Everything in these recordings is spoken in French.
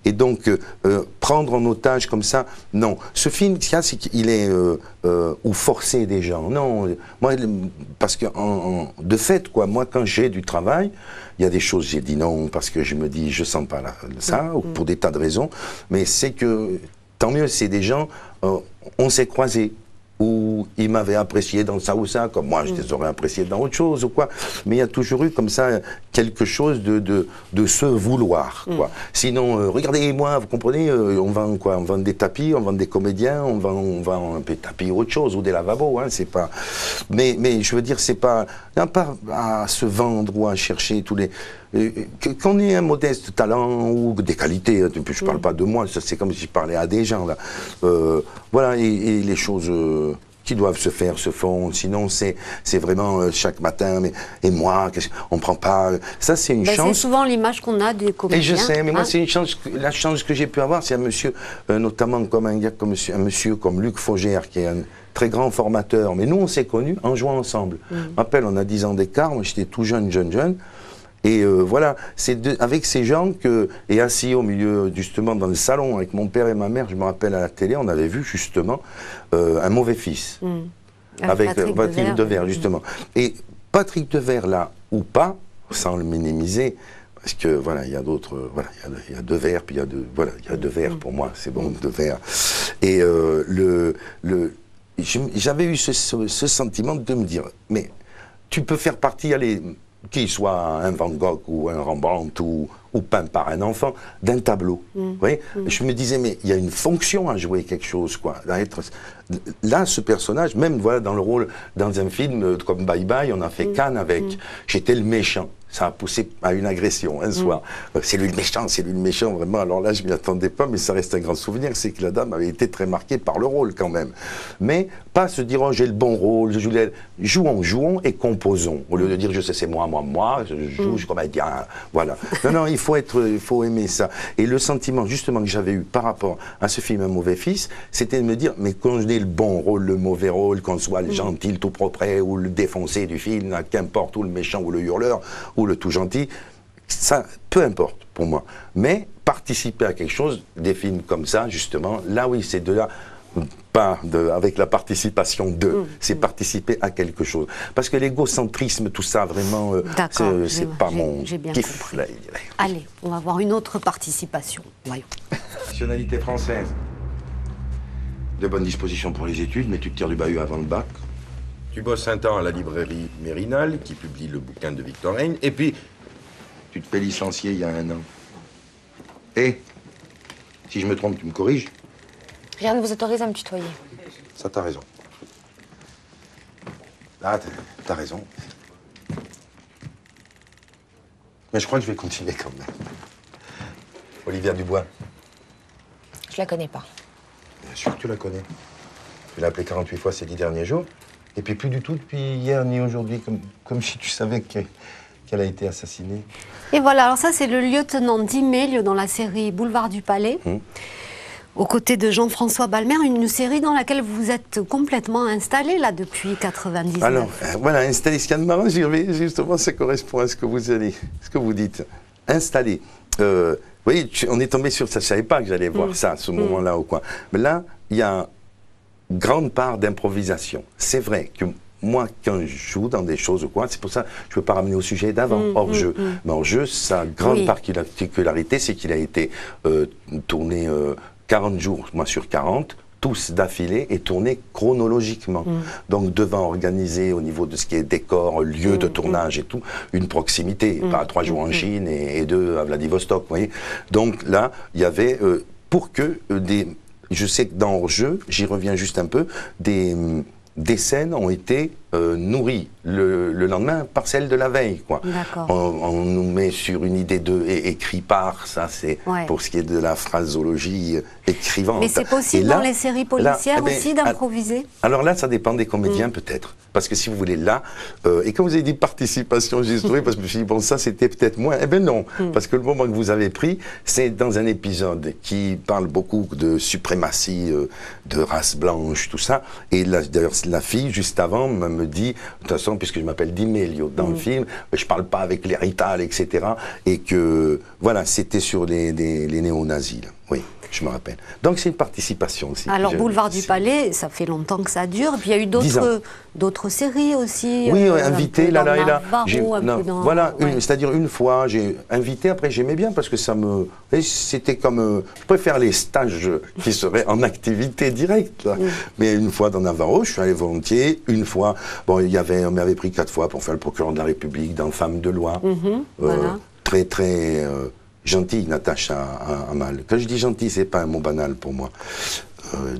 Et donc, prendre en otage comme ça, non. Ce film, ce qu'il y a, c'est qu'il est ou forcer des gens. Non, moi, parce que de fait, quoi, moi, quand j'ai du travail, il y a des choses, j'ai dit non, parce que je me dis, je sens pas ça, ou pour des tas de raisons. Mais c'est que, tant mieux, c'est des gens, on s'est croisés. Où ils m'avaient apprécié dans ça ou ça, comme moi je les aurais appréciés dans autre chose ou quoi. Mais il y a toujours eu comme ça quelque chose de se vouloir, quoi. Sinon, regardez-moi, vous comprenez, on vend quoi? On vend des tapis, on vend des comédiens, on vend un peu de tapis ou autre chose, ou des lavabos, hein, c'est pas... Mais je veux dire, c'est pas à se vendre ou à chercher tous les... Qu'on ait un modeste talent ou des qualités, je parle pas de moi, c'est comme si je parlais à des gens là. Voilà, et les choses qui doivent se faire se font. Sinon, c'est vraiment chaque matin. Et moi, on prend pas. Ça, c'est une chance. C'est souvent l'image qu'on a des comédiens. Et je sais, mais moi, c'est une chance. La chance que j'ai pu avoir, c'est un monsieur, notamment comme un monsieur comme Luc Faugère, qui est un très grand formateur. Mais nous, on s'est connus en jouant ensemble. Je me rappelle, on a 10 ans d'écart. Moi, j'étais tout jeune. Et voilà, c'est avec ces gens et assis au milieu, justement, dans le salon, avec mon père et ma mère, je me rappelle à la télé, on avait vu justement Un mauvais fils, avec Patrick Devers, justement. Et Patrick Devers, là, ou pas, sans le minimiser, parce que voilà, il y a d'autres, voilà, il y a Devers, puis voilà, il y a Devers pour moi, c'est bon, Devers. Et j'avais eu ce sentiment de me dire, mais tu peux faire partie, allez, qu'il soit un Van Gogh ou un Rembrandt ou peint par un enfant, d'un tableau. Vous voyez, je me disais, mais il y a une fonction à jouer quelque chose, quoi. Là, ce personnage, même voilà, dans le rôle, dans un film comme Bye Bye, on a fait Cannes avec, j'étais le méchant. Ça a poussé à une agression un soir. C'est lui le méchant, vraiment. Alors là, je m'y attendais pas, mais ça reste un grand souvenir, c'est que la dame avait été très marquée par le rôle quand même. Mais pas se dire, oh, j'ai le bon rôle, jouons et composons. Au lieu de dire, je sais, c'est moi, je joue, je comédien, voilà. Non, il faut aimer ça. Et le sentiment, justement, que j'avais eu par rapport à ce film Un mauvais fils, c'était de me dire, mais qu'on ait le bon rôle, le mauvais rôle, qu'on soit le gentil, le tout propre, ou le défoncé du film, qu'importe, ou le méchant, ou le hurleur, ou le tout gentil, ça, peu importe pour moi. Mais participer à quelque chose, des films comme ça, justement, là oui, c'est de là, avec la participation c'est participer à quelque chose. Parce que l'égocentrisme, tout ça, vraiment, c'est pas mon kiff. Là, allez, on va voir une autre participation. Voyons. Nationalité française. De bonnes dispositions pour les études, mais tu te tires du bahut avant le bac. Tu bosses un temps à la librairie Mérinal, qui publie le bouquin de Victorine, et puis tu te fais licencier il y a 1 an. Et si je me trompe, tu me corriges? Rien ne vous autorise à me tutoyer. Ça, t'as raison. Là, t'as raison. Mais je crois que je vais continuer quand même. Olivia Dubois. Je la connais pas. Bien sûr que tu la connais. Tu l'as appelée 48 fois ces 10 derniers jours. Et puis plus du tout depuis hier ni aujourd'hui, comme si tu savais qu'elle a été assassinée. Et voilà, alors ça c'est le lieutenant Diméliot dans la série Boulevard du Palais, aux côtés de Jean-François Balmer, une série dans laquelle vous êtes complètement installé là depuis 99. Alors voilà, installé, ce qu'il y a de marrant, justement ça correspond à ce que vous dites. Installé. Vous voyez, on est tombé sur ça, je ne savais pas que j'allais voir ça à ce moment-là au coin. Mais là, il y a grande part d'improvisation. C'est vrai que moi, quand je joue dans des choses ou quoi, c'est pour ça que je ne peux pas ramener au sujet d'avant, hors-jeu. Mais hors-jeu, sa grande particularité, c'est qu'il a été tourné 40 jours, moi sur 40, tous d'affilée et tournés chronologiquement. Donc devant organiser au niveau de ce qui est décor, lieu de tournage et tout, une proximité, pas 3 jours en Chine et 2 à Vladivostok, vous voyez. Donc là, il y avait, pour que je sais que dans Hors-jeu, j'y reviens juste un peu, des scènes ont été nourries le lendemain par celles de la veille, quoi. On nous met sur une idée écrit par, ça c'est pour ce qui est de la phraseologie écrivante. Mais c'est possible dans les séries policières aussi d'improviser? Alors là, ça dépend des comédiens peut-être. Parce que si vous voulez là, et quand vous avez dit participation, j'ai trouvé, parce que je me suis dit, bon, ça c'était peut-être moins. Eh bien non, parce que le moment que vous avez pris, c'est dans un épisode qui parle beaucoup de suprématie, de race blanche, tout ça. Et là, d'ailleurs, la fille, juste avant, me dit, de toute façon, puisque je m'appelle Di Meglio dans le film, je parle pas avec les Rital, etc. Et que, voilà, c'était sur les néo-nazis, là. Oui. Je me rappelle. Donc c'est une participation aussi. Alors Boulevard du Palais, ça fait longtemps que ça dure. Puis il y a eu d'autres séries aussi. Oui, invité là et là. Voilà, ouais. C'est-à-dire une fois, j'ai invité. Après j'aimais bien parce que ça me, c'était comme, je préfère les stages qui seraient en activité directe. Mais une fois dans Navarro, je suis allé volontiers. Une fois, bon, on m'avait pris 4 fois pour faire le procureur de la République dans Femmes de loi. Voilà. Très très gentille, Natacha Amal. Quand je dis gentil, c'est pas un mot banal pour moi.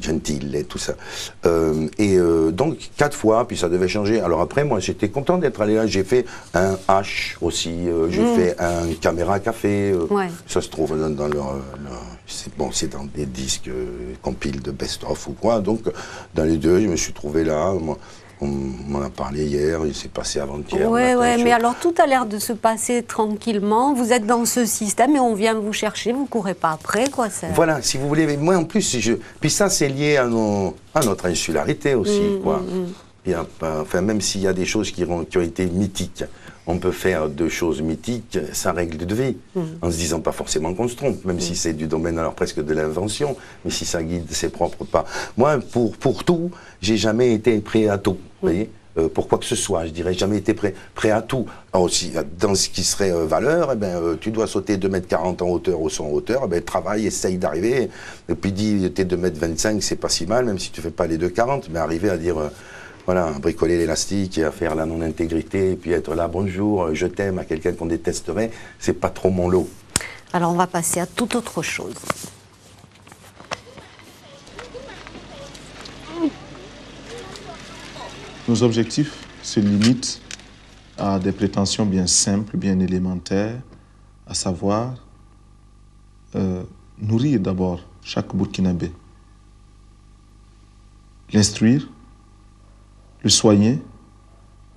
Gentile et tout ça. Donc 4 fois, puis ça devait changer. Alors après, moi, j'étais content d'être allé là. J'ai fait un H aussi. J'ai fait un Caméra Café. Ça se trouve dans leur c'est dans des disques compiles de best-of ou quoi. Donc dans les deux, je me suis trouvé là. On m'en a parlé hier, il s'est passé avant-hier. Oui, mais alors tout a l'air de se passer tranquillement. Vous êtes dans ce système et on vient vous chercher, vous ne courez pas après, quoi. Voilà, si vous voulez. Mais moi, en plus, puis ça, c'est lié à notre insularité aussi, quoi. Enfin, même s'il y a des choses qui ont été mythiques, on peut faire 2 choses mythiques, ça règle de vie, en se disant pas forcément qu'on se trompe, même si c'est du domaine alors presque de l'invention, mais si ça guide ses propres pas. Moi, pour tout, j'ai jamais été prêt à tout, vous voyez, pour quoi que ce soit, je dirais, jamais été prêt à tout. Alors aussi, dans ce qui serait valeur, tu dois sauter 2,40 m en hauteur ou sans hauteur, travaille, essaye d'arriver, et puis dis, t'es 2,25 m, c'est pas si mal, même si tu fais pas les 2,40 m, mais arriver à dire... voilà, bricoler l'élastique et à faire la non-intégrité, et puis être là, bonjour, je t'aime, à quelqu'un qu'on détesterait, c'est pas trop mon lot. Alors on va passer à toute autre chose. Nos objectifs se limitent à des prétentions bien simples, bien élémentaires, à savoir nourrir d'abord chaque Burkinabé, l'instruire, le soigner,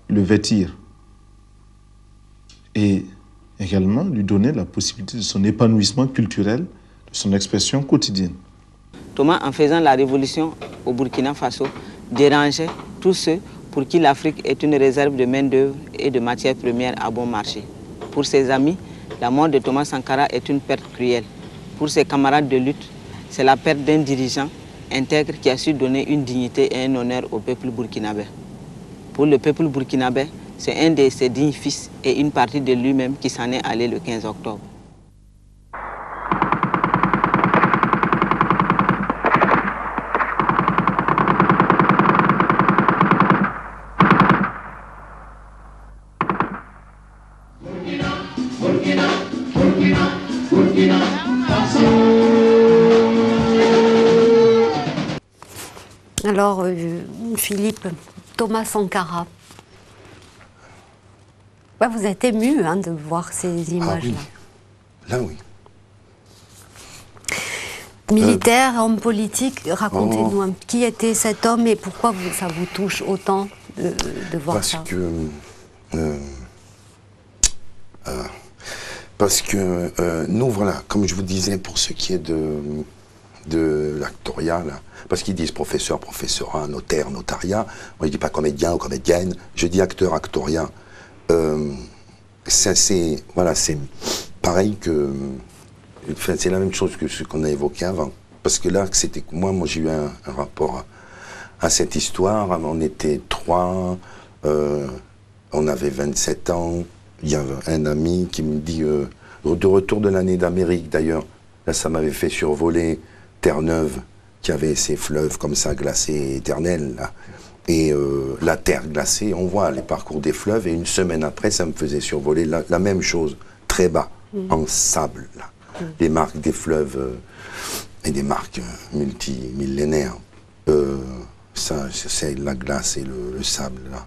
le vêtir et également lui donner la possibilité de son épanouissement culturel, de son expression quotidienne. Thomas, en faisant la révolution au Burkina Faso, dérangeait tous ceux pour qui l'Afrique est une réserve de main-d'œuvre et de matières premières à bon marché. Pour ses amis, la mort de Thomas Sankara est une perte cruelle. Pour ses camarades de lutte, c'est la perte d'un dirigeant intègre qui a su donner une dignité et un honneur au peuple burkinabé. Pour le peuple burkinabé, c'est un de ses dignes fils et une partie de lui-même qui s'en est allé le 15 octobre. Alors, Philippe, Thomas Sankara, vous êtes ému de voir ces images-là. Là, oui. Militaire, homme politique, racontez-nous qui était cet homme et pourquoi ça vous touche autant de voir ça. Parce que nous, voilà, comme je vous disais, pour ce qui est de l'actoriat, parce qu'ils disent professeur, professorat, notaire, notariat, moi je dis pas comédien ou comédienne, je dis acteur, actoriat. C'est pareil que... Enfin, c'est la même chose que ce qu'on a évoqué avant. Parce que là, c'était moi j'ai eu un rapport à cette histoire. On était 3, on avait 27 ans. Il y avait un ami qui me dit, de retour de l'année d'Amérique d'ailleurs, là ça m'avait fait survoler Terre-Neuve, qui avait ses fleuves comme ça glacés éternels, là. Et la terre glacée, on voit les parcours des fleuves, et une semaine après, ça me faisait survoler la même chose, très bas, en sable, là. Les marques des fleuves et des marques multimillénaires. Ça, c'est la glace et le sable, là.